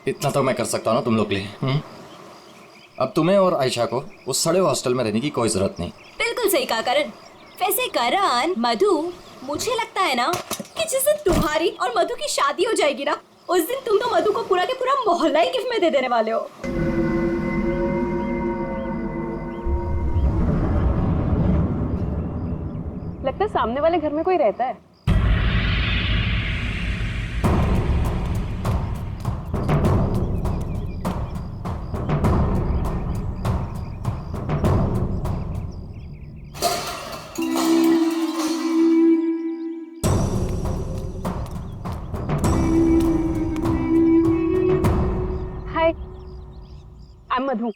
इतना तो मैं कर सकता हूँ ना तुम लोग के लिए। अब तुम्हें और आयशा को उस सड़े हॉस्टल में रहने की कोई जरूरत नहीं। बिल्कुल सही कहा करण। वैसे करण, मधु, मुझे लगता है ना कि जिस दिन तुम्हारी और मधु की शादी हो जाएगी ना, उस दिन तुम तो मधु को पूरा के पूरा मोहल्ला ही गिफ्ट में दे देने वाले हो। लगता है सामने वाले घर में कोई रहता है। हाय, आई एम मधु।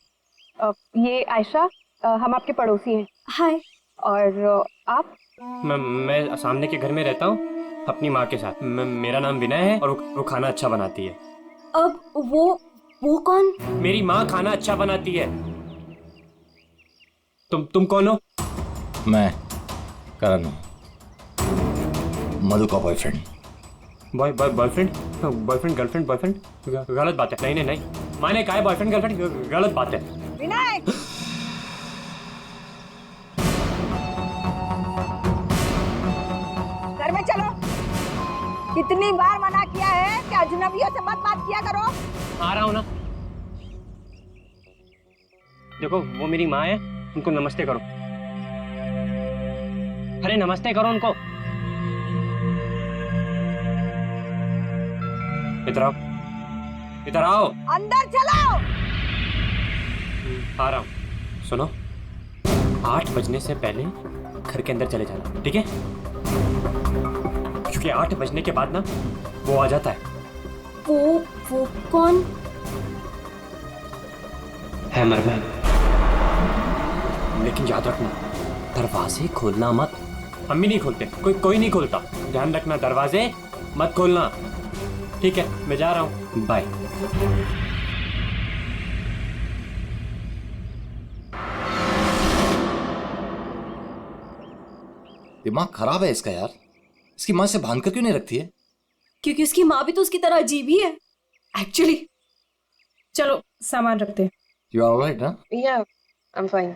ये आयशा, हम आपके पड़ोसी हैं। हाय। और आप? मैं सामने के घर में रहता हूँ अपनी माँ के साथ। मेरा नाम विनय है और वो खाना अच्छा बनाती है। अब वो कौन? मेरी माँ खाना अच्छा बनाती है। तुम कौन हो? मैं करण हूँ, मधु का बॉयफ्रेंड। बॉयफ्रेंड गर्लफ्रेंड बॉयफ्रेंड गलत बात है। नहीं, मैंने कहा है बॉयफ्रेंड गर्लफ्रेंड, गलत बात है। विनय, घर में चलो। कितनी बार मना किया है कि अजनबियों से मत बात किया करो। आ रहा हूँ ना। देखो, वो मेरी माँ है, उनको नमस्ते करो। अरे नमस्ते करो उनको। इधर आओ। अंदर चलो। आ रहा हूँ। सुनो, 8 बजने से पहले घर के अंदर चले जाना, ठीक है? क्योंकि 8 बजने के बाद ना वो आ जाता है। वो कौन है? मरमन। लेकिन याद रखना, दरवाजे खोलना मत। अम्मी नहीं खोलते, कोई नहीं खोलता। ध्यान रखना, दरवाजे मत खोलना, ठीक है? मैं जा रहा हूँ, बाय। दिमाग खराब है इसका यार। इसकी माँ से बांध कर क्यों नहीं रखती है? क्योंकि उसकी माँ भी तो उसकी तरह अजीब ही है एक्चुअली। चलो सामान रखते हैं। यू आर ऑलराइट ना? या, I am fine.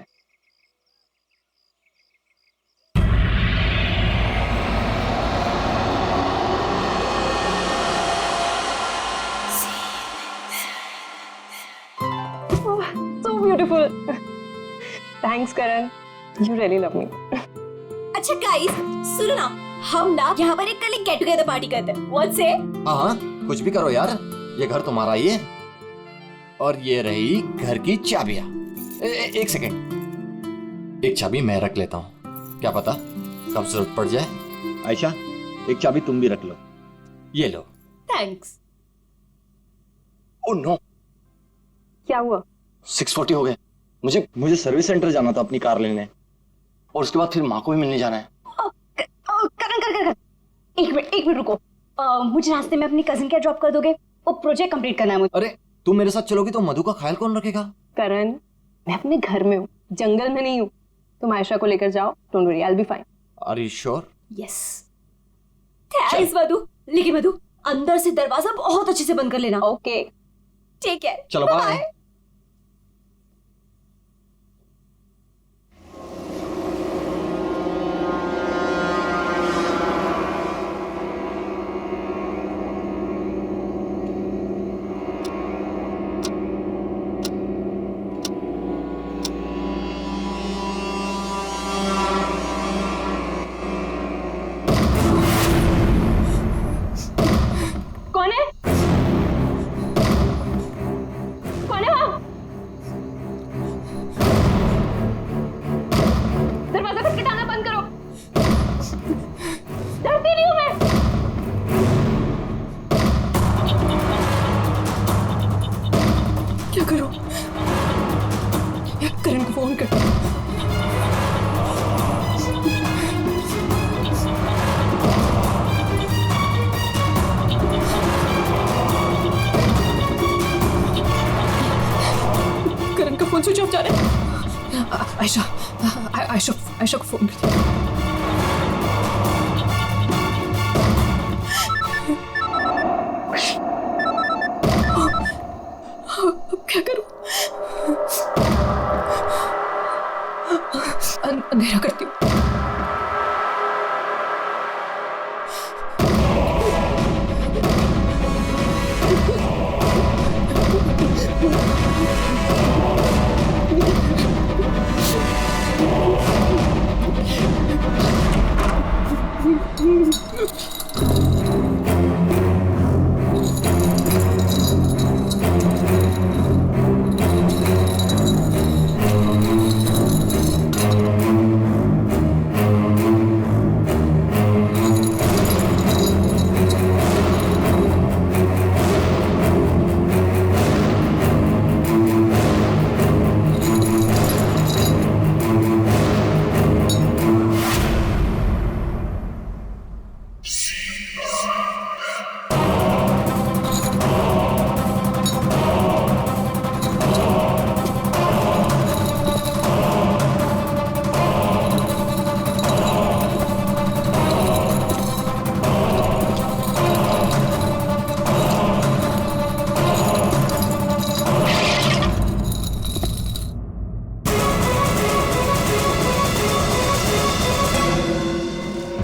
So beautiful. Thanks Karan. You really love me. अच्छा गाइस, सुनो ना, हम ना यहाँ पर एक कल गेट टुगेदर पार्टी करते हैं। What say? हाँ, कुछ भी करो यार, ये घर तुम्हारा ही है। और ये रही घर की चाबियां। एक सेकंड, एक चाबी मैं रख लेता हूँ, क्या पता कब जरूरत पड़ जाए। आयशा, एक चाबी तुम भी रख लो। ये लो। थैंक्स। ओह नो, क्या हुआ? 6:40 हो गए। मुझे सर्विस सेंटर जाना था अपनी कार लेने, और उसके बाद फिर माँ को भी मिलने जाना है। कर। एक मिनट रुको। मुझे रास्ते में अपनी कजिन क्या ड्रॉप कर दोगे? वो प्रोजेक्ट कंप्लीट करना है मुझे। अरे तुम मेरे साथ चलोगी तो मधु का ख्याल कौन रखेगा? करण, मैं अपने घर में हूँ, जंगल में नहीं हूँ। तुम आयशा को लेकर जाओ, don't worry, I will be fine. Are you sure? Yes. Thanks Madhu. लेकिन मधु, अंदर से दरवाजा बहुत अच्छे से बंद कर लेना। ओके, ठीक है, चलो बाय। कौन है? कौन है वहाँ? दरवाजा खटखटाना बंद करो। डरती नहीं हूँ मैं। क्या करूँ? करण को फोन कर। फोन स्विच ऑफ जा रहा है। आयशा को फोन कर। करती हूँ।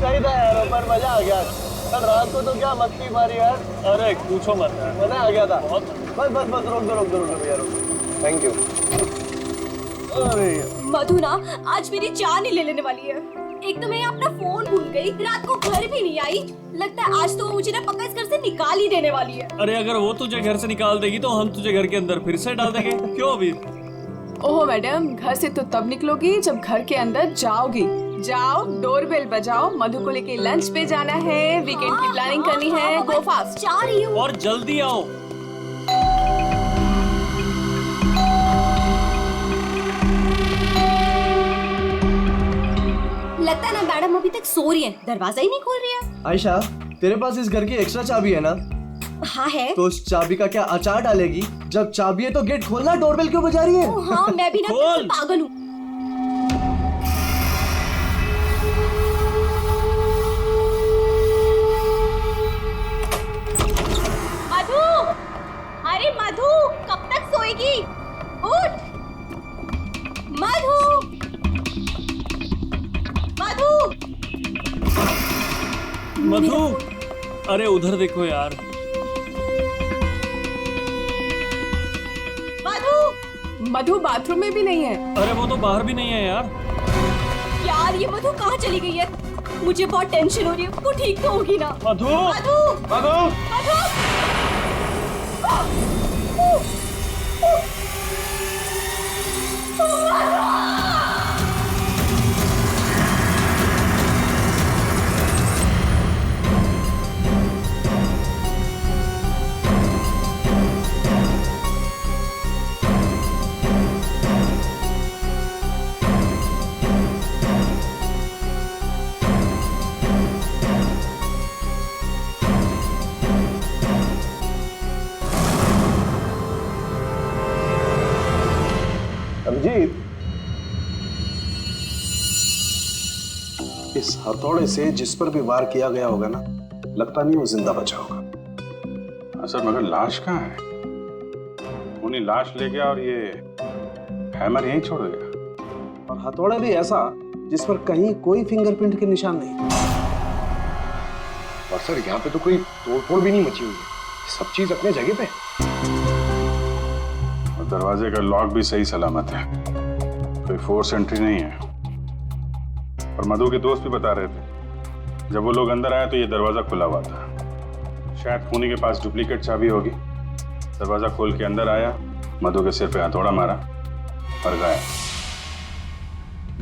सही था यार, पर मजा आ गया। कल रात को तो क्या मस्ती मारी यार। अरे पूछो मत यार, मजा आ गया था बहुत। बस बस बस रोक दो भैया, रोक। Thank you. अरे मधु ना आज मेरी जान ही ले लेने वाली है। एक तो मैं अपना फोन भूल गई, रात को घर भी नहीं आई। लगता है आज तो वो मुझे ना पक्का इस घर से निकाल ही देने वाली है। अरे अगर वो तुझे घर से निकाल देगी तो हम तुझे घर के अंदर फिर से डाल देंगे। क्यों अभी? ओहो मैडम, घर से तो तब निकलोगी जब घर के अंदर जाओगी। जाओ, डोरबेल बजाओ, मधु को लेके लंच पे जाना है, वीकेंड की प्लानिंग करनी है। गो फास्ट। जा रही हूँ। और जल्दी आओ। लगता है ना मैडम अभी तक सो रही है, दरवाजा ही नहीं खोल रही है। आयशा, तेरे पास इस घर की एक्स्ट्रा चाबी है ना? हाँ है। तो उस चाबी का क्या अचार डालेगी? जब चाबी है तो गेट खोलना, डोरबेल क्यों बजा रही है? ओ हाँ, मैं भी ना खोल। पागल हूँ। मधु, अरे मधु, कब तक सोएगी? उठ, मधु, मधु, मधु, अरे उधर देखो यार। मधु, मधु बाथरूम में भी नहीं है। अरे वो तो बाहर भी नहीं है यार। यार ये मधु कहाँ चली गई है? मुझे बहुत टेंशन हो रही है। वो ठीक तो होगी ना? मधु, मधु, मधु, मधु, अभिजीत, इस हथौड़े से जिस पर भी वार किया गया होगा ना, लगता नहीं वो जिंदा बचा होगा। सर मगर लाश कहाँ है? उन्हीं लाश ले गया और ये हैमर यहीं छोड़ गया। और हथौड़ा भी ऐसा जिस पर कहीं कोई फिंगरप्रिंट के निशान नहीं। और सर यहाँ पे तो कोई तोड़फोड़ भी नहीं मची हुई है, सब चीज अपने जगह पे। और दरवाजे का लॉक भी सही सलामत है, कोई फोर्स एंट्री नहीं है। और मधु के दोस्त भी बता रहे थे जब वो लोग अंदर आए तो ये दरवाजा खुला हुआ था। शायद खूनी के पास डुप्लीकेट चाबी होगी। दरवाजा खोल के अंदर आया, मधु के सिर पे हथौड़ा मारा और गायब।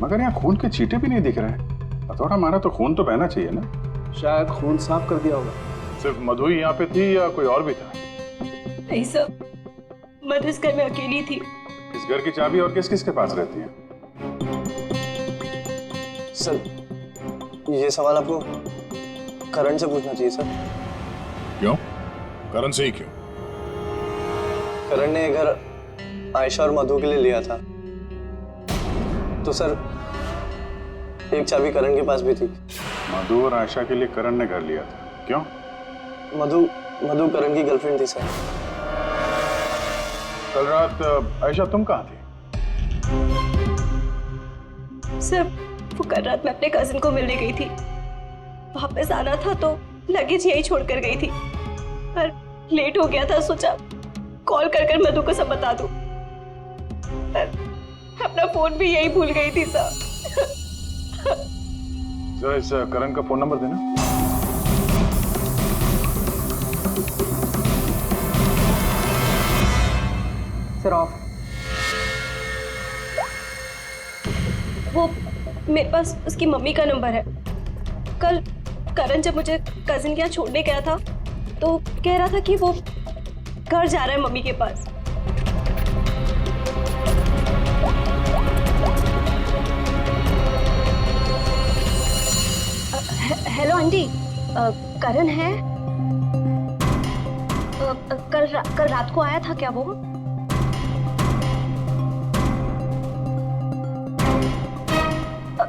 मगर यहाँ खून के छींटे भी नहीं दिख रहे। हथौड़ा मारा तो खून तो बहना चाहिए ना? शायद खून साफ कर दिया होगा। सिर्फ मधु ही यहाँ पे थी या कोई और भी था? नहीं सर, मधु इस घर में अकेली थी। इस घर की चाबी और किस किस के पास रहती है? सर, ये सवाल आपको करण से पूछना चाहिए सर। क्यों? करण से ही क्यों? करण ने घर आयशा और मधु के लिए लिया था, तो सर एक चाबी करण के पास भी थी। मधु और आयशा के लिए करण ने घर लिया था, क्यों? मधु करण की गर्लफ्रेंड थी सर। कल रात आयशा तुम कहाँ थी? सर वो कल रात मैं अपने कजिन को मिलने गई थी। वापस आना था तो लगेज यही छोड़कर गई थी, पर लेट हो गया था, सोचा कॉल कर कर मधु को सब बता दूं। पर अपना फोन भी यही भूल गई थी सर। जरा इस करण का फोन नंबर देना। Sir of. वो मेरे पास उसकी मम्मी का नंबर है। कल करण जब मुझे कजिन के यहाँ छोड़ने गया था तो कह रहा था कि वो घर जा रहा है मम्मी के पास। हेलो आंटी, करण है? कल रात को आया था क्या वो?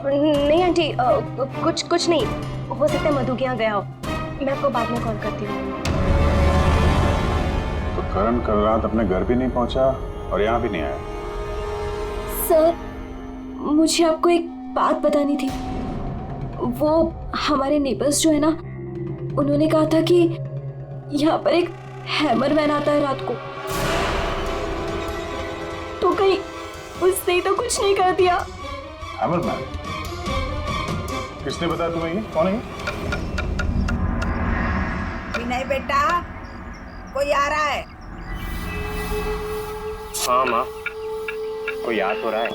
नहीं आंटी, कुछ नहीं, हो सकता है मधु के यहाँ गया हो। मैं आपको बाद में कॉल करती हूँ। तो करण कल रात अपने घर भी नहीं पहुंचा और यहाँ भी नहीं आया। सर, मुझे आपको एक बात बतानी थी। वो हमारे नेबर्स जो है ना, उन्होंने कहा था कि यहाँ पर एक हैमरमैन आता है रात को। तो कहीं उसने तो कुछ नहीं कर दिया? हैमरमैन? किसने बताया तुम्हें ये? कौन है ये? विनय बेटा, कोई आ रहा है? हाँ माँ, कोई याद तो रहा है।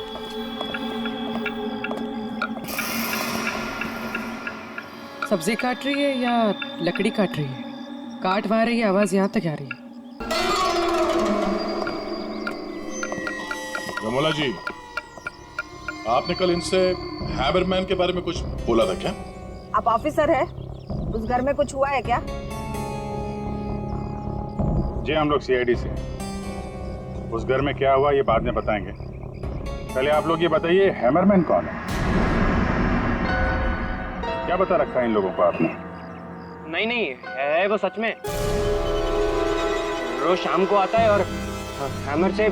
सब्जी काट रही है या लकड़ी काट रही है? काट वहाँ रही है, आवाज यहाँ तक आ रही है। रमोला जी, आपने कल इनसे हैमरमैन के बारे में कुछ बोला था क्या? आप ऑफिसर है, उस घर में कुछ हुआ है क्या? जी हम लोग सीआईडी से। उस घर में क्या हुआ ये बाद में बताएंगे। पहले आप लोग ये बताइए, हैमरमैन कौन है? क्या बता रखा है इन लोगों को आपने? नहीं, है वो सच में। रोज शाम को आता है और हैमर से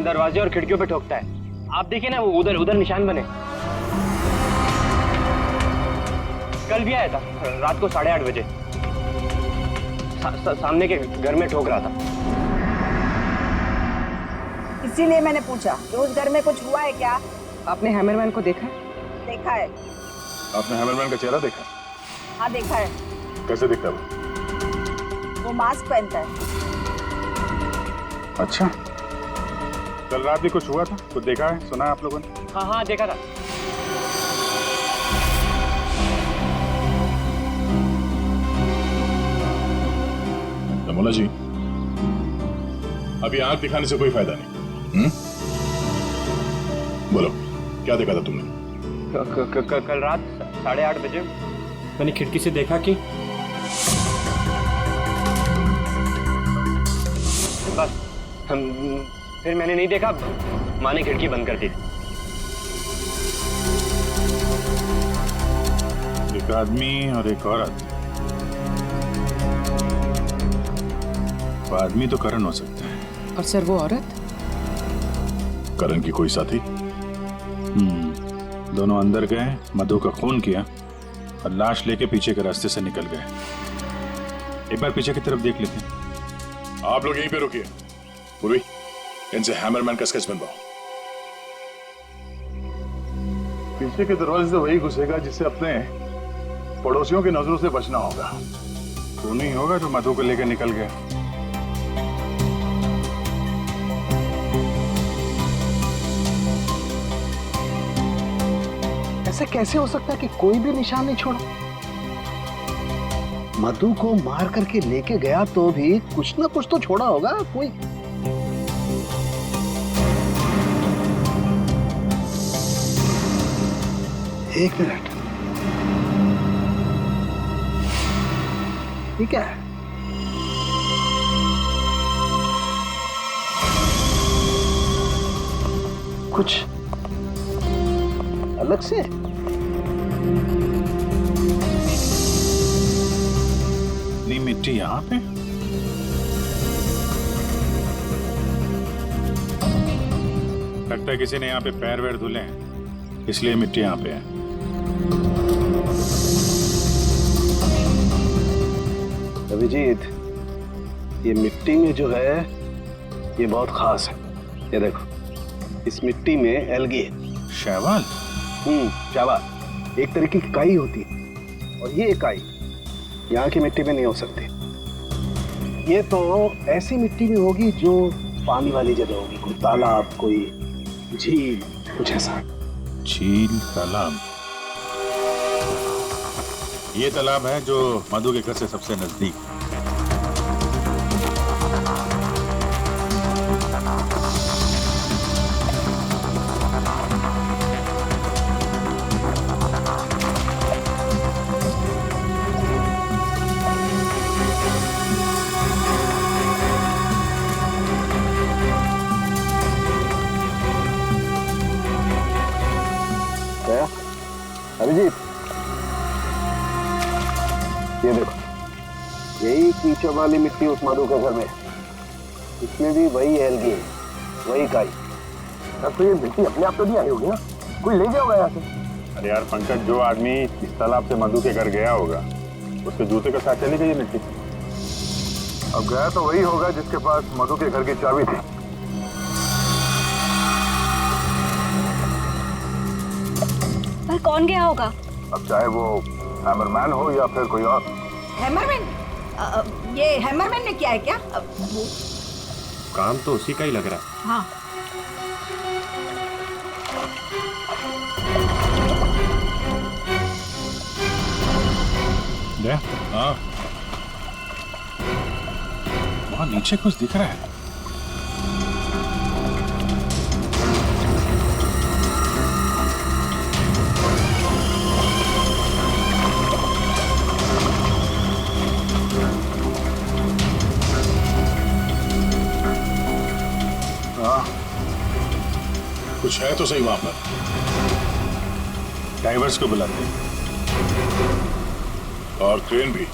दरवाजे और खिड़कियों पे ठोकता है। आप देखिए ना, वो उधर निशान बने। कल भी आया था रात को 8:30 बजे। सामने के घर में ठोक रहा था। इसीलिए मैंने पूछा कि उस घर में कुछ हुआ है क्या? आपने हैमरमैन को देखा है? देखा है। आपने हैमरमैन का चेहरा देखा? हाँ देखा है। कैसे दिखता है वो मास्क पहनता है। अच्छा, कल रात भी कुछ हुआ था? कुछ देखा है, सुना है आप लोगों ने? हाँ देखा था। रमोला जी, अभी आंख दिखाने से कोई फायदा नहीं। बोलो, क्या देखा था तुमने? कल रात 8:30 बजे मैंने खिड़की से देखा कि बस फिर मैंने नहीं देखा। माँ ने खिड़की बंद कर दी। एक आदमी और एक औरत। वो आदमी तो करण हो सकता है। और सर वो औरत? करण की कोई साथी? दोनों अंदर गए, मधु का खून किया और लाश लेके पीछे के रास्ते से निकल गए। एक बार पीछे की तरफ देख लेते हैं। आप लोग यहीं पे रुकिए। पूर्वी, इनसे हैमरमैन का स्केच बनवाओ। पीछे के दरवाजे से वही घुसेगा जिसे अपने पड़ोसियों की नजरों से बचना होगा। तो नहीं होगा जो मधु को लेकर निकल गया। ऐसा कैसे हो सकता है कि कोई भी निशान नहीं छोड़ा? मधु को मार करके लेके गया तो भी कुछ ना कुछ तो छोड़ा होगा कोई। एक मिनट, ठीक है। कुछ अलग से नहीं, मिट्टी यहाँ पे। लगता है किसी ने यहाँ पे पैर वैर धुले हैं, इसलिए मिट्टी यहाँ पे है। अभिजीत, ये मिट्टी में जो है ये बहुत खास है। ये देखो, इस मिट्टी में एल्गी है। शैवाल? शैवाल एक तरीके की काई होती है, और ये काई यहाँ की मिट्टी में नहीं हो सकती। ये तो ऐसी मिट्टी में होगी जो पानी वाली जगह होगी, कोई तालाब, कोई झील, कुछ ऐसा। झील, तालाब? ये तालाब है जो मधु के घर से सबसे नजदीक है। अभिजीत, ये देखो, यही कीचड़ वाली मिट्टी उस मधु के घर में, इसमें भी वही एल्गी है, वही काई। अब तो ये मिट्टी अपने आप तो नहीं आई होगी ना, कोई ले गया होगा यहाँ से। अरे यार पंकज, जो आदमी इस तालाब से मधु के घर गया होगा उसके जूते के साथ चली गई मिट्टी। अब गया तो वही होगा जिसके पास मधु के घर की चाबी थी। पर कौन गया होगा? अब चाहे वो हैमरमैन हो या फिर कोई और। हैमरमैन? ये हैमरमैन ने किया है क्या? काम तो उसी का ही लग रहा है। हाँ। हाँ, वहाँ नीचे कुछ दिख रहा है। कुछ है तो सही वहां पर। डाइवर्स को बुलाते हैं और क्रेन भी।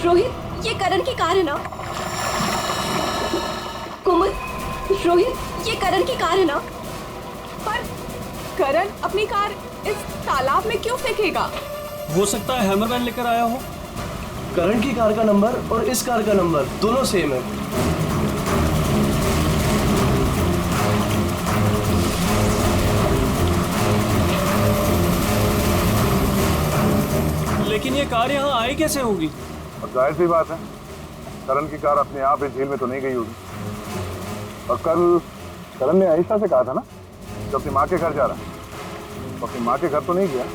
रोहित, ये करण की कार है ना? कोमल, रोहित, ये करण की कार है ना? पर करण अपनी कार इस तालाब में क्यों फेंकेगा? हो सकता है हैमरमैन लेकर आया हो। करण की कार का नंबर और इस कार का नंबर दोनों सेम है। लेकिन ये कार यहाँ आई कैसे होगी? और जाहिर सी बात है, करण की कार अपने आप इस झील में तो नहीं गई होगी। और कल करण ने आहिस्ता से कहा था ना, जो अपनी माँ के घर जा रहा है, तो अपनी माँ के घर तो नहीं गया,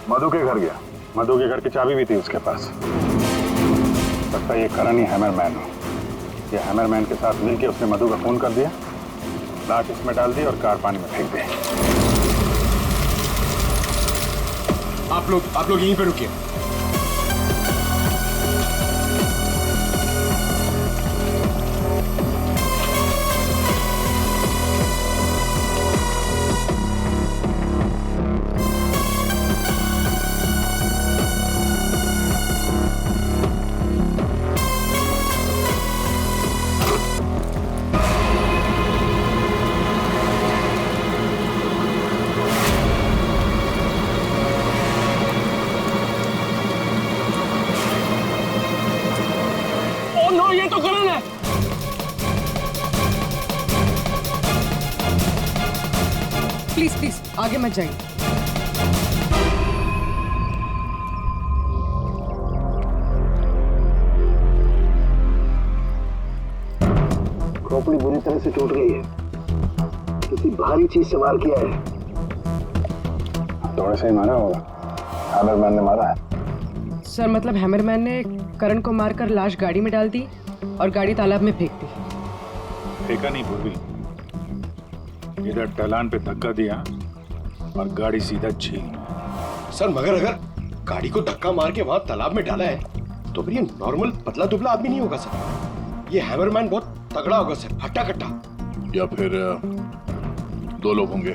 मधु के घर गया। मधु के घर की चाबी भी थी उसके पास। लगता है ये करण ही हैमरमैन हो। ये हैमरमैन के साथ मिलकर उसने मधु का खून कर दिया, लाश इसमें डाल दी और कार पानी में फेंक दी। आप लोग यहीं पे रुकिए। ये तो करण है। प्लीज प्लीज आगे मत जाइए। खोपड़ी बुरी तरह से टूट गई है, किसी भारी चीज से वार किया है। थोड़े से ही मारा होगा, हैमरमैन ने मारा है। सर मतलब हैमरमैन ने करण को मारकर लाश गाड़ी में डाल दी और गाड़ी तालाब में फेंक दी। फेंका नहीं पूर्वी, इधर ढलान पे धक्का दिया और गाड़ी सीधा झील में। सर मगर अगर गाड़ी को धक्का मार के वहां तालाब में डाला है तो फिर ये नॉर्मल पतला दुबला आदमी नहीं होगा सर, ये हैमरमैन बहुत तगड़ा होगा सर, हट्टा कट्टा। या फिर दो लोग होंगे।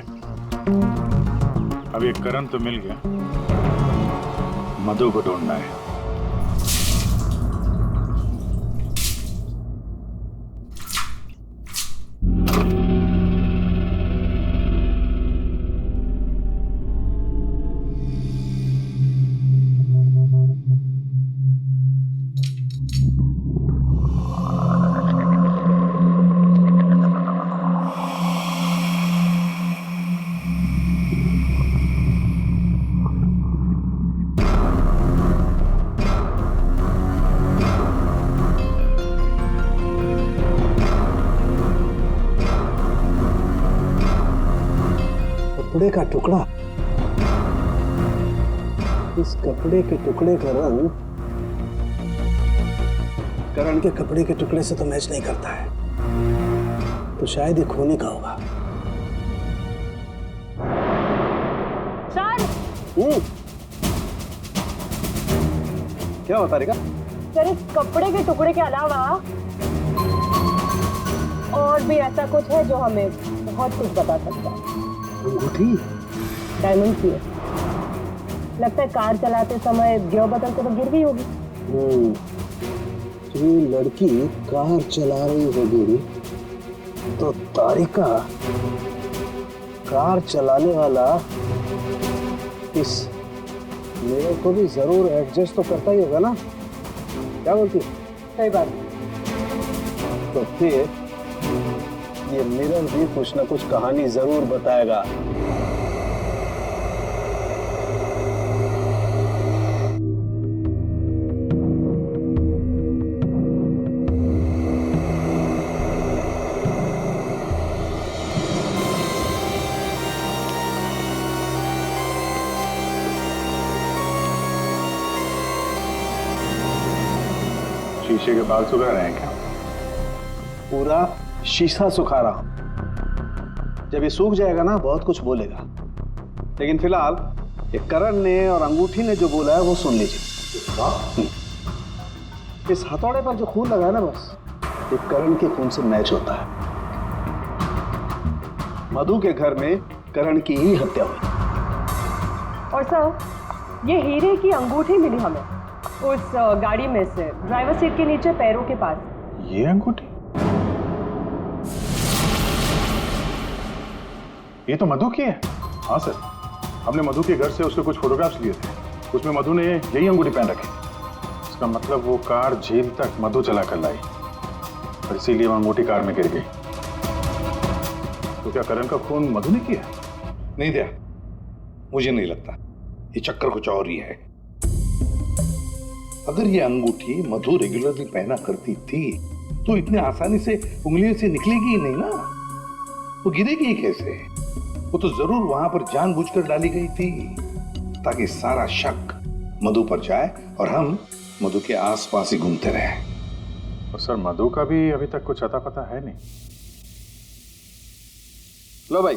अब ये करण तो मिल गया, मधु को ढूंढना है। कपड़े का टुकड़ा, इस कपड़े के टुकड़े का रंग करण के कपड़े के टुकड़े से तो मैच नहीं करता है, तो शायद ये खोने का होगा। सर क्या बता रही? सर इस कपड़े के टुकड़े के अलावा और भी ऐसा कुछ है जो हमें बहुत कुछ बता सकता है। अंगूठी डायमंड की है, लगता है कार चलाते समय गियर बदलते तो गिर गई होगी। तो ये लड़की कार चला रही होगी तो तारिका कार चलाने वाला इस मेरे को भी जरूर एडजस्ट तो करता ही होगा ना, क्या बोलती? सही बात। तो फिर ये मिरर भी कुछ ना कुछ कहानी जरूर बताएगा। शीशे के बाल सुखा रहे हैं क्या? पूरा शीशा सुखा रहा हूं, जब ये सूख जाएगा ना बहुत कुछ बोलेगा, लेकिन फिलहाल ये करण ने और अंगूठी ने जो बोला है वो सुन लीजिए। इस हथौड़े पर जो खून लगा है ना, बस ये करण के खून से मैच होता है। मधु के घर में करण की ही हत्या हुई। और सर ये हीरे की अंगूठी मिली हमें उस गाड़ी में से, ड्राइवर सीट के नीचे पैरों के पास। ये अंगूठी? ये तो मधु की है। हाँ सर, हमने मधु के घर से उसके कुछ फोटोग्राफ्स लिए थे, उसमें मधु ने यही अंगूठी पहन रखी। इसका मतलब वो कार झील तक मधु चला कर लाई और इसीलिए वो अंगूठी कार में गिर गई। तो क्या करण का खून मधु ने किया? नहीं दिया, मुझे नहीं लगता, ये चक्कर कुछ और ही है। अगर ये अंगूठी मधु रेगुलरली पहना करती थी तो इतने आसानी से उंगलियों से निकलेगी ही नहीं ना, वो गिरेगी ही कैसे? वो तो जरूर वहां पर जानबूझकर डाली गई थी ताकि सारा शक मधु पर जाए और हम मधु के आसपास ही घूमते रहे। और सर मधु का भी अभी तक कुछ अता पता है नहीं। लो भाई,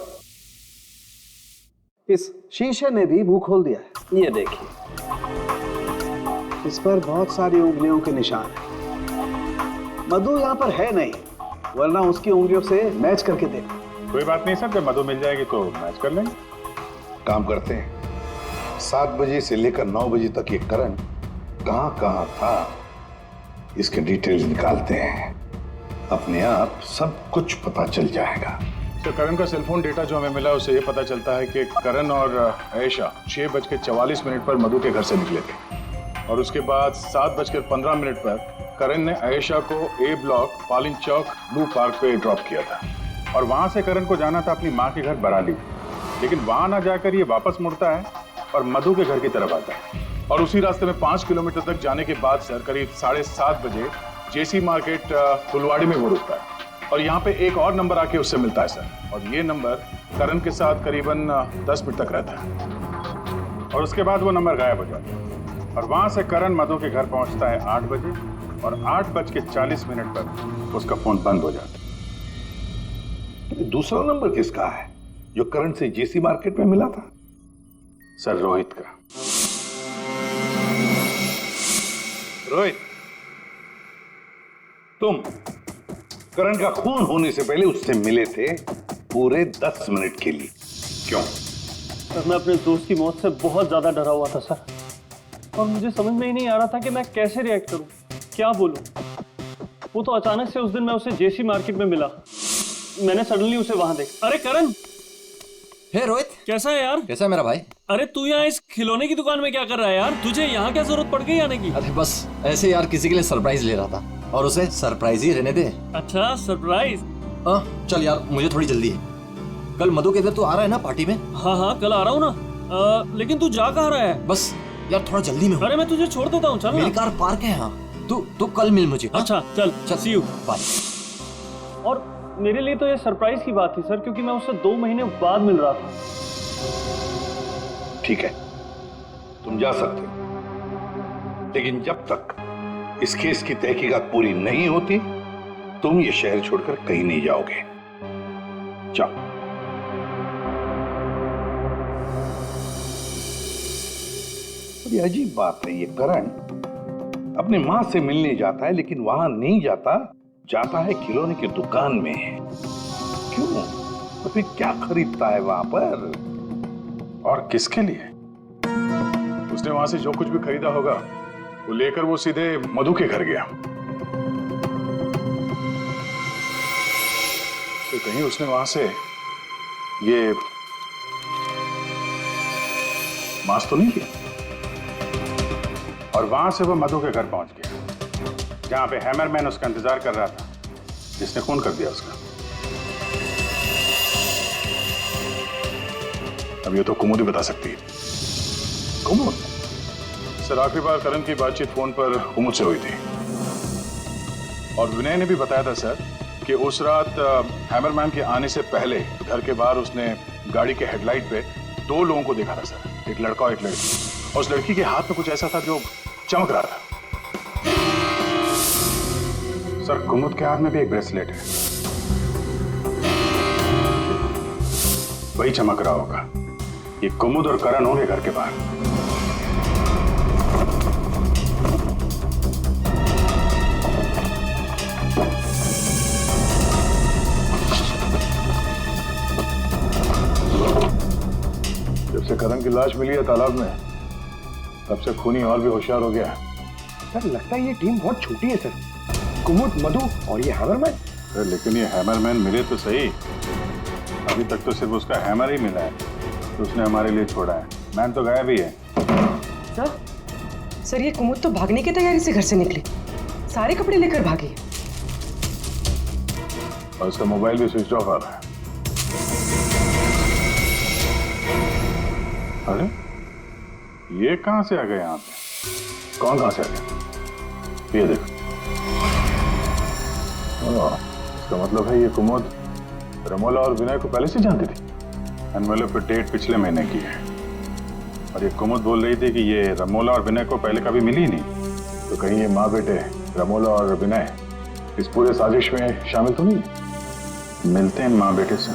इस शीशे ने भी मुंह खोल दिया है। ये देखिए, इस पर बहुत सारी उंगलियों के निशान हैं। मधु यहाँ पर है नहीं, वरना उसकी उंगलियों से मैच करके देखो। कोई बात नहीं सर, जब मधु मिल जाएगी तो मैच कर लेंगे। काम करते हैं, 7 बजे से लेकर 9 बजे तक ये करण कहाँ कहाँ था इसके डिटेल्स निकालते हैं, अपने आप सब कुछ पता चल जाएगा। तो करण का सेलफोन डेटा जो हमें मिला उससे ये पता चलता है कि करण और आयशा 6:44 पर मधु के घर से निकले थे और उसके बाद 7:15 पर करण ने आयशा को ए ब्लॉक पालिन चौक ब्लू पार्क पे ड्रॉप किया था और वहां से करण को जाना था अपनी माँ के घर बराली, लेकिन वहां ना जाकर ये वापस मुड़ता है और मधु के घर की तरफ आता है और उसी रास्ते में 5 किलोमीटर तक जाने के बाद सर करीब 7:30 बजे जेसी मार्केट फुलवाड़ी में वो रुकता है और यहाँ पे एक और नंबर आके उससे मिलता है सर, और ये नंबर करण के साथ करीबन 10 मिनट तक रहता है और उसके बाद वो नंबर गायब हो जाता है और वहां से करण मधु के घर पहुंचता है 8 बजे और 8:40 पर उसका फोन बंद हो जाता है। दूसरा नंबर किसका है जो करण से जेसी मार्केट में मिला था? सर रोहित का। रोहित, तुम करण का खून होने से पहले उससे मिले थे पूरे 10 मिनट के लिए, क्यों? सर मैं अपने दोस्त की मौत से बहुत ज्यादा डरा हुआ था सर, और मुझे समझ में ही नहीं आ रहा था कि मैं कैसे रिएक्ट करूं, क्या बोलूं। वो तो अचानक से उस दिन मैं उसे जेसी मार्केट में मिला, मैंने सडनली उसे वहां देखा। अरे करण! हे रोहित, कैसा है यार? कैसा है मेरा भाई? अरे तू यहाँ इस खिलौने की दुकान में क्या कर रहा है यार? तुझे यहाँ क्या जरूरत पड़ गई आने की? अरे बस ऐसे यार किसी के लिए सरप्राइज ले रहा था और उसे सरप्राइज ही रहने दे। अच्छा सरप्राइज? चल यार मुझे थोड़ी जल्दी है, कल मधु के इधर तू आ रहा है ना पार्टी में? हाँ कल आ रहा हूँ ना, लेकिन तू जा कहाँ रहा है? बस यार थोड़ा जल्दी में हूँ। अरे मैं तुझे छोड़ देता हूँ, चल। मेरी कार पार्क है यहाँ, तू कल मिल मुझे। अच्छा चल, सी यू, बाय। और मेरे लिए तो ये सरप्राइज की बात थी सर, क्योंकि मैं उससे 2 महीने बाद मिल रहा था। ठीक है, तुम जा सकते हो, लेकिन जब तक इस केस की तहकीकात पूरी नहीं होती तुम ये शहर छोड़कर कहीं नहीं जाओगे। जाओ। बड़ी अजीब बात है, ये करण अपने मां से मिलने जाता है लेकिन वहां नहीं जाता, जाता है खिलौने की दुकान में। क्यों? तो फिर क्या खरीदता है वहां पर? और किसके लिए? उसने वहां से जो कुछ भी खरीदा होगा वो लेकर वो सीधे मधु के घर गया। तो कहीं उसने वहां से ये मास्क तो नहीं किया? और वहां से वो मधु के घर पहुंच गया जहां पे हैमरमैन उसका इंतजार कर रहा था, जिसने खून कर दिया उसका। अब ये तो कुमुद ही बता सकती है। कुमुद? सर आखिरी बार करण की बातचीत फोन पर कुमुद से हुई थी और विनय ने भी बताया था सर कि उस रात हैमरमैन के आने से पहले घर के बाहर उसने गाड़ी के हेडलाइट पे 2 लोगों को देखा था सर, एक लड़का और एक लड़की, और उस लड़की के हाथ में कुछ ऐसा था जो चमक रहा था। सर कुमुद के हाथ में भी एक ब्रेसलेट है, वही चमक रहा होगा। ये कुमुद और करण होंगे घर के बाहर। जब से करण की लाश मिली है तालाब में, तब से खूनी और भी होशियार हो गया। सर लगता है ये टीम बहुत छोटी है सर, कुमुद, मधु और ये हैमरमैन। लेकिन ये हैमरमैन मिले तो सही, अभी तक तो सिर्फ उसका हैमर ही मिला है तो उसने हमारे लिए छोड़ा है, मैन तो गायब ही है। सर ये कुमुद तो भागने की तैयारी से घर से निकली, सारे कपड़े लेकर भागी और उसका मोबाइल भी स्विच ऑफ आ रहा है। अरे ये कहां से आ गए यहाँ पे? कौन कहां से आ गया? ये देखो, इसका मतलब है ये कुमुद रमोला और विनय को पहले से जानती थी। एनवेलप पे डेट पिछले महीने की है और ये कुमुद बोल रही थी कि ये रमोला और विनय को पहले कभी मिली ही नहीं। तो कहीं ये माँ बेटे रमोला और विनय इस पूरे साजिश में शामिल तो नहीं? मिलते हैं माँ बेटे से।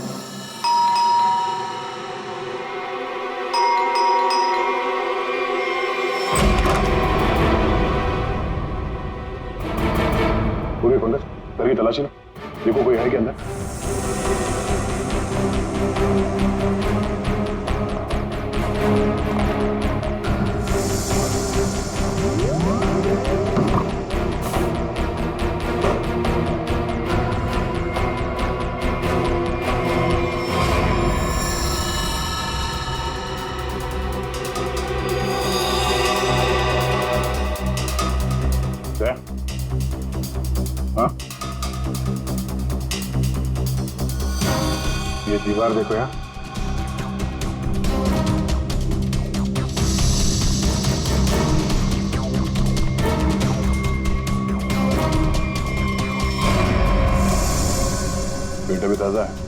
पूरे खुल घर की तलाशी लो, देखो कोई है क्या अंदर। ये दीवार देखो यार, पेट अभी ताजा है।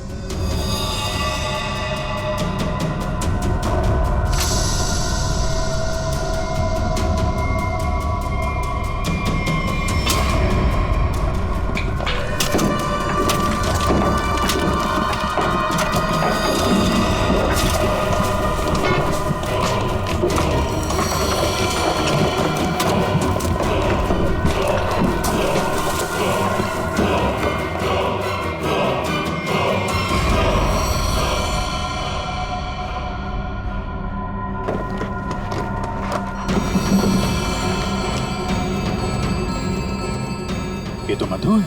ये तो मधु है,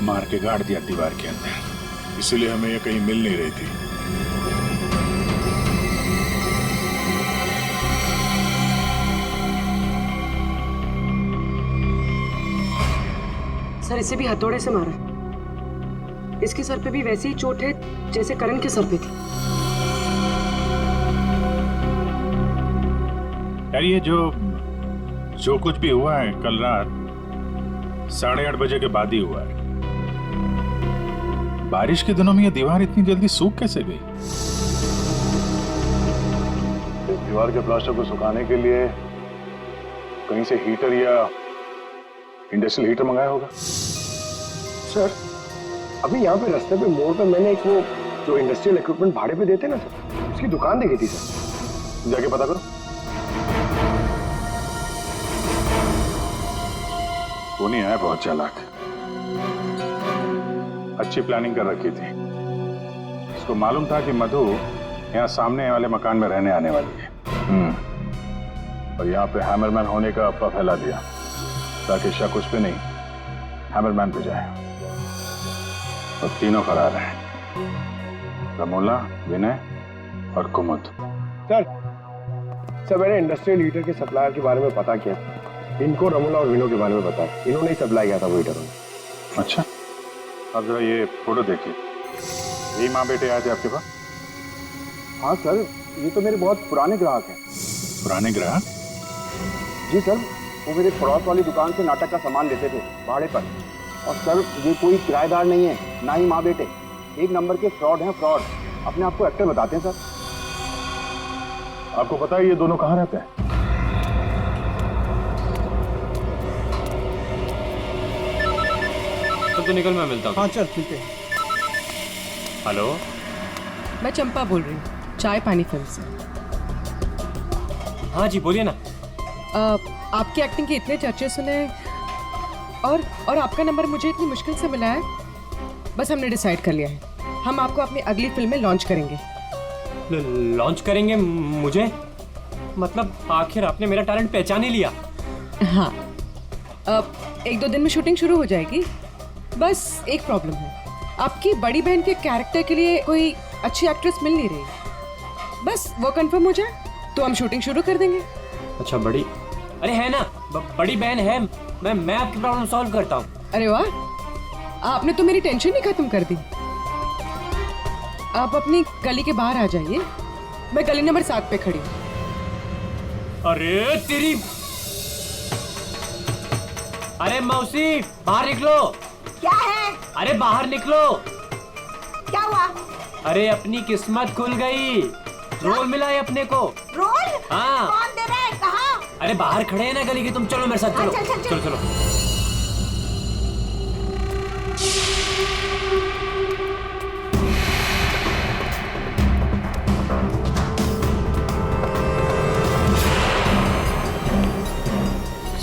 मार के गाड़ दिया दीवार के अंदर, इसीलिए हमें ये कहीं मिल नहीं रही थी। सर इसे भी हथौड़े से मारा। इसके सर पे भी वैसी ही चोट है जैसे करण के सर पे थी। यार ये जो कुछ भी हुआ है कल रात 8:30 बजे के बाद ही हुआ है। बारिश के दिनों में ये दीवार इतनी जल्दी सूख कैसे गई? इस दीवार के प्लास्टर को सुखाने के लिए कहीं से हीटर या इंडस्ट्रियल हीटर मंगाया होगा। सर अभी यहाँ पे रास्ते पे मोड़ पे मैंने एक वो जो इंडस्ट्रियल इक्विपमेंट भाड़े पे देते ना सर, उसकी दुकान देखी थी सर। जाके पता करो। वो नहीं है, बहुत चालाक, अच्छी प्लानिंग कर रखी थी। इसको मालूम था कि मधु यहाँ सामने वाले मकान में रहने आने वाली है। और यहाँ पे हैमरमैन होने का अफवाह फैला दिया ताकि शक उस पे नहीं हैमरमैन पे जाए। और तीनों फरार हैं, रमोला, विनय और कुमुद। सर मैंने इंडस्ट्रियल हीटर के सप्लायर के बारे में पता किया। इनको रमोला और विनो के बारे में बताया, इन्होंने ही सप्लाई किया था वो हीटर। अच्छा, अब जरा ये फोटो देखिए, यही माँ बेटे आए थे आपके पास? हाँ सर, ये तो मेरे बहुत पुराने ग्राहक हैं। पुराने ग्राहक? जी सर, वो मेरे पड़ोस वाली दुकान से नाटक का सामान लेते थे भाड़े पर। और सर ये कोई किराएदार नहीं है, ना ही माँ बेटे, एक नंबर के फ्रॉड हैं, फ्रॉड। अपने आप को एक्टर बताते हैं सर। आपको पता है ये दोनों कहाँ रहते हैं? तो निकल, मैं मिलता हूँ। हाँ चल मिलते हैं। हेलो, मैं चंपा बोल रही हूँ, चाय पानी फिल्म से। हाँ जी बोलिए ना। आपकी एक्टिंग के इतने चर्चे सुने और आपका नंबर मुझे इतनी मुश्किल से मिला है। बस हमने डिसाइड कर लिया है, हम आपको अपनी अगली फिल्म में लॉन्च करेंगे। लॉन्च करेंगे मुझे? मतलब आखिर आपने मेरा टैलेंट पहचान ही लिया। हाँ, अब 1-2 दिन में शूटिंग शुरू हो जाएगी। बस एक प्रॉब्लम है, आपकी बड़ी बहन के कैरेक्टर के लिए कोई अच्छी एक्ट्रेस मिल नहीं रही। बस वो कंफर्म हो जाए तो हम शूटिंग शुरू कर देंगे। अच्छा बड़ी, अरे है ना, बड़ी बहन है, मैं आपकी प्रॉब्लम सॉल्व करता हूँ। अरे वाह, आपने तो मेरी टेंशन ही खत्म कर दी। आप अपनी गली के बाहर आ जाइए, मैं गली नंबर 7 पे खड़ी हूँ। अरे तेरी, अरे मौसी बाहर निकलो। क्या है? अरे बाहर निकलो। क्या हुआ? अरे अपनी किस्मत खुल गई, रोल मिला है अपने को। रोल? हाँ। कौन दे रहा है? कहाँ? अरे बाहर खड़े हैं ना गली के, तुम चलो मेरे साथ, चलो। चल, चल, चल। चलो चलो।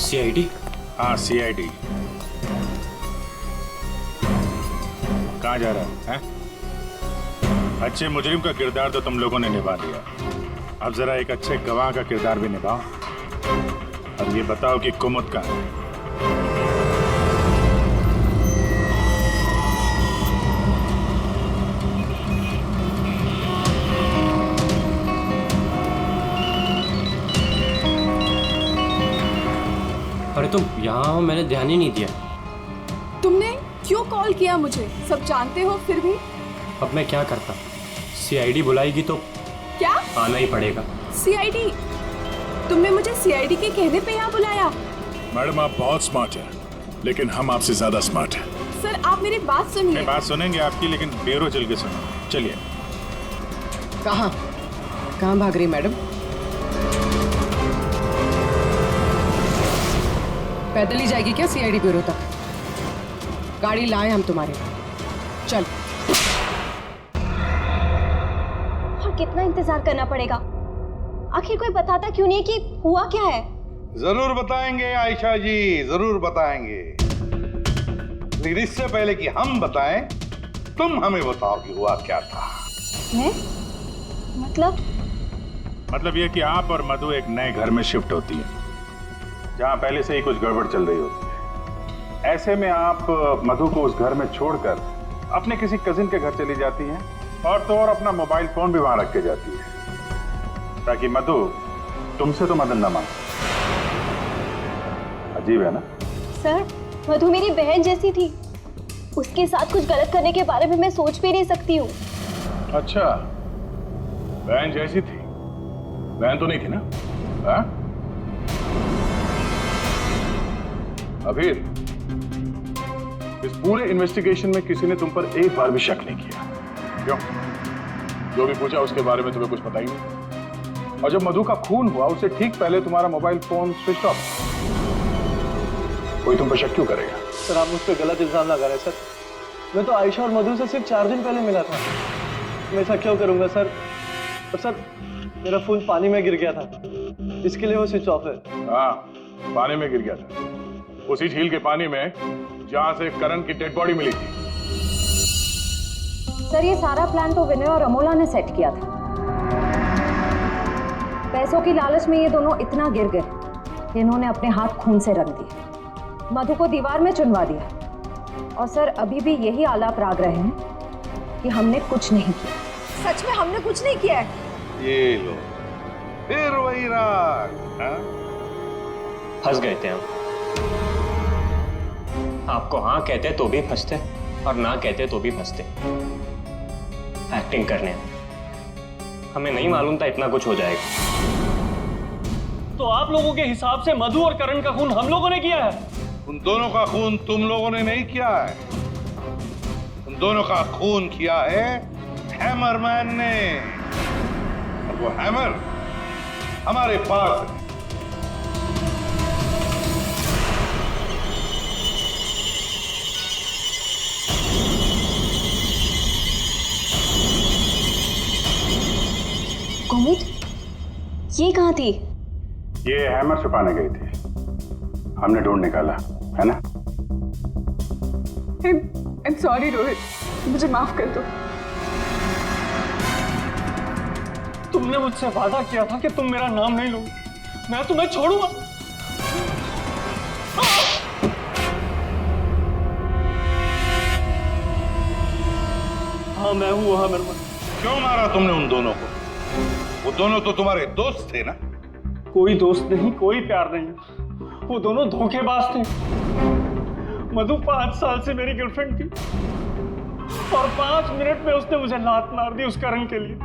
CID? हाँ CID। कहाँ जा रहा है? अच्छे मुजरिम का किरदार तो तुम लोगों ने निभा दिया, अब जरा एक अच्छे गवाह का किरदार भी निभाओ। अब ये बताओ कि कुमुद कहाँ है? अरे तुम यहाँ, मैंने ध्यान ही नहीं दिया। तुमने क्यों कॉल किया मुझे? सब जानते हो फिर भी? अब मैं क्या करता? सीआईडी बुलाएगी तो क्या आना ही पड़ेगा। सीआईडी? तुमने मुझे सीआईडी के कहने पे यहाँ बुलाया? मैडम आप बहुत स्मार्ट हैं, लेकिन हम आपसे ज्यादा स्मार्ट हैं। सर आप मेरी बात सुनिए। बात सुनेंगे आपकी, लेकिन बेरो चल के सुनो। चलिए। कहाँ भाग रही मैडम? पैदल ही जाएगी क्या सीआईडी ब्यूरो तक? गाड़ी लाए हम तुम्हारे। चल। और कितना इंतजार करना पड़ेगा? आखिर कोई बताता क्यों नहीं कि हुआ क्या है? जरूर बताएंगे आयशा जी, जरूर बताएंगे। लेकिन इससे पहले कि हम बताएं, तुम हमें बताओ कि हुआ क्या था। मैं? मतलब ये कि आप और मधु एक नए घर में शिफ्ट होती है, जहां पहले से ही कुछ गड़बड़ चल रही होती है। ऐसे में आप मधु को उस घर में छोड़कर अपने किसी कजिन के घर चली जाती हैं, और तो और अपना मोबाइल फोन भी वहां रख के जाती है, ताकि मधु तुमसे तो मदद न मांगे। अजीब है ना? सर, मधु मेरी बहन जैसी थी। उसके साथ कुछ गलत करने के बारे में मैं सोच भी नहीं सकती हूँ। अच्छा, बहन जैसी थी? बहन तो नहीं थी ना? हाँ? अभी इस पूरे इन्वेस्टिगेशन में किसी ने तुम पर एक बार भी शक नहीं किया, क्यों? जो भी पूछा उसके बारे में तुम्हें कुछ पता ही नहीं। और जब मधु का खून हुआ उससे ठीक पहले तुम्हारा मोबाइल फोन स्विच ऑफ। कोई तुम पर शक क्यों करेगा? सर आप मुझ पर गलत इल्जाम लगा रहे हैं सर। मैं तो आयशा और मधु से सिर्फ 4 दिन पहले मिला था। मैं ऐसा क्यों करूंगा सर? और सर मेरा फोन पानी में गिर गया था, इसके लिए वो स्विच ऑफ है। हाँ, पानी में गिर गया था, उसी झील के पानी में जहां से करण की डेड बॉडी मिली थी। सर ये सारा प्लान तो विनय और अमोला ने सेट किया था। पैसों की लालच में ये दोनों इतना गिर गए कि इन्होंने अपने हाथ खून से रंग दिए, मधु को दीवार में चुनवा दिया। और सर अभी भी यही आलाप राग रहे हैं कि हमने कुछ नहीं किया। सच में हमने कुछ नहीं किया है। ये लो, फिर वही राग। फंस गए थे हम। आपको हाँ कहते तो भी फंसते, और ना कहते तो भी फंसते। एक्टिंग करने हमें नहीं मालूम था इतना कुछ हो जाएगा। तो आप लोगों के हिसाब से मधु और करण का खून हम लोगों ने किया है? उन दोनों का खून तुम लोगों ने नहीं किया है, उन दोनों का खून किया है हैमरमैन ने। और वो हैमर हमारे पास है। कुमुद, ये कहाँ थी? ये हैमर छुपाने गई थी, हमने ढूंढ निकाला, है ना? I'm sorry रोहित, मुझे माफ कर दो। तुमने मुझसे वादा किया था कि तुम मेरा नाम नहीं लोगे, मैं तुम्हें छोड़ूंगा। हाँ मैं हूँ वहां मेरे। क्यों मारा तुमने उन दोनों को? वो दोनों तो तुम्हारे दोस्त थे ना? कोई दोस्त नहीं, कोई प्यार नहीं, वो दोनों धोखेबाज थे। मधु 5 साल से मेरी गर्लफ्रेंड थी, और 5 मिनट में उसने मुझे लात मार दी उस करण के लिए।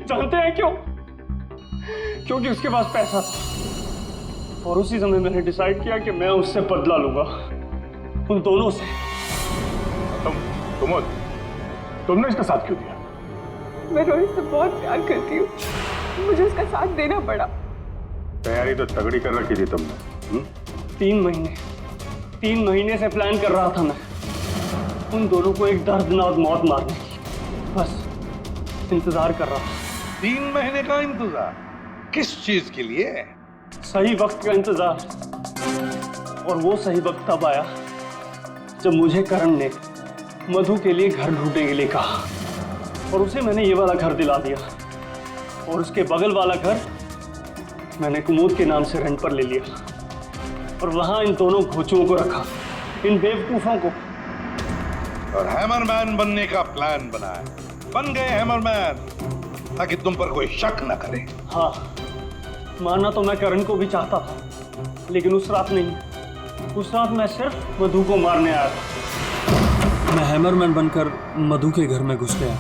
जानते हैं क्यों? क्योंकि उसके पास पैसा था, और उसी समय मैंने डिसाइड किया कि मैं उससे बदला लूंगा, उन दोनों से। तुमने इसका साथ क्यों दिया? मैं रोहित से बहुत प्यार करती हूँ, मुझे उसका साथ देना पड़ा। तैयारी तो तगड़ी कर रखी थी तुमने। 3 महीने से प्लान कर रहा था मैं, उन दोनों को एक दर्दनाक मौत मारने की। बस इंतजार कर रहा था। 3 महीने का इंतजार? किस चीज के लिए? सही वक्त का इंतजार। और वो सही वक्त तब आया जब मुझे करण ने मधु के लिए घर ढूंढने के लिए कहा, और उसे मैंने ये वाला घर दिला दिया, और उसके बगल वाला घर मैंने कुमुद के नाम से रेंट पर ले लिया, और वहां इन दोनों घोचुओं को रखा, इन बेवकूफों को। और हैमरमैन बनने का प्लान बनाया। बन गए हैमरमैन, ताकि तुम पर कोई शक न करे। हाँ, मानना तो मैं करण को भी चाहता था, लेकिन उस रात नहीं। उस रात मैं सिर्फ मधु को मारने आया था। मैं हैमरमैन बनकर मधु के घर में घुस गया।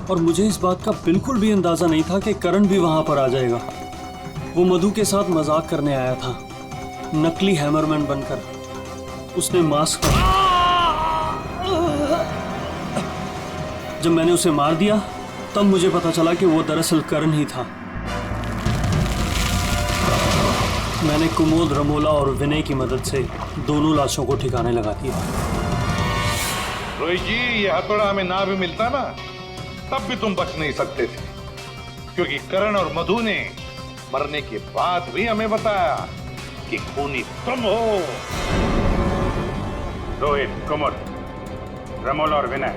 और मुझे इस बात का बिल्कुल भी अंदाजा नहीं था कि करण भी वहां पर आ जाएगा। वो मधु के साथ मजाक करने आया था, नकली हैमरमैन बनकर। उसने मास्क जब मैंने उसे मार दिया तब मुझे पता चला कि वो दरअसल करण ही था। मैंने कुमोद, रमोला और विनय की मदद से दोनों लाशों को ठिकाने लगा दिया। रोहित जी, ये हथौड़ा हमें ना भी मिलता ना तब भी तुम बच नहीं सकते थे, क्योंकि करण और मधु ने मरने के बाद भी हमें बताया कि खूनी तुम हो। रोहित, कुमुद, रमोला और विनय,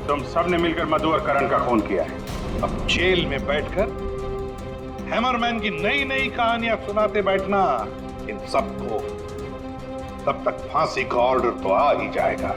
तुम सब ने मिलकर मधु और करण का खून किया है। अब जेल में बैठकर हैमरमैन की नई नई कहानियां सुनाते बैठना इन सबको, तब तक फांसी का ऑर्डर तो आ ही जाएगा।